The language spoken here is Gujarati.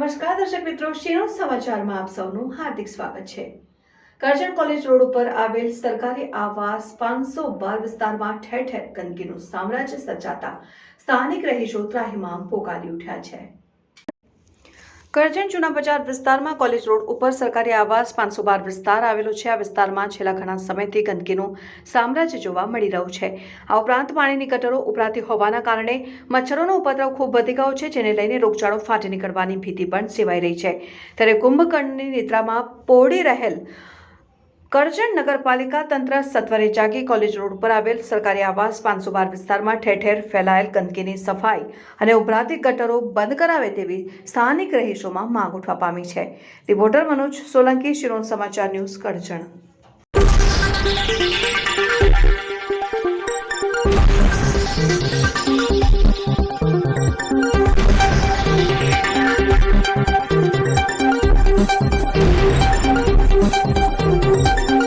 નમસ્કાર દર્શક મિત્રો, શિરોડ સમાચારમાં આપ સૌનું હાર્દિક સ્વાગત છે। કરજણ કોલેજ રોડ ઉપર આવેલ સરકારી આવાસ 512 વિસ્તારમાં ઠેર ઠેર ગંદકીનું સામ્રાજ્ય સર્જાતા સ્થાનિક રહીશો ત્રાહિમામ પોકારી ઉઠ્યા છે। કરજણ જૂના બજાર વિસ્તારમાં કોલેજ રોડ ઉપર સરકારી આવાસ 512 વિસ્તાર આવેલો છે। આ વિસ્તારમાં છેલ્લા ઘણા સમયથી ગંદકીનું સામ્રાજ્ય જોવા મળી રહ્યું છે। આ ઉપરાંત પાણીની ગટરો ઉભરાતી હોવાના કારણે મચ્છરોનો ઉપદ્રવ ખૂબ વધી ગયો છે, જેને લઈને રોગચાળો ફાટી નીકળવાની ભીતિ પણ સેવાઈ રહી છે। ત્યારે કુંભકર્ણની નિદ્રામાં પોડી રહેલ કરજણ નગરપાલિકા તંત્ર સત્વરે જાગી કોલેજ રોડ ઉપર આવેલ સરકારી આવાસ 512 વિસ્તારમાં ઠેર ઠેર ફેલાયેલ ગંદકીની સફાઈ અને ઉભરાતી ગટરો બંધ કરાવે તેવી સ્થાનિક રહીશોમાં માંગ ઉઠવા પામી છે। રિપોર્ટર મનોજ સોલંકી, શિરોડ સમાચાર ન્યૂઝ, કરજણ।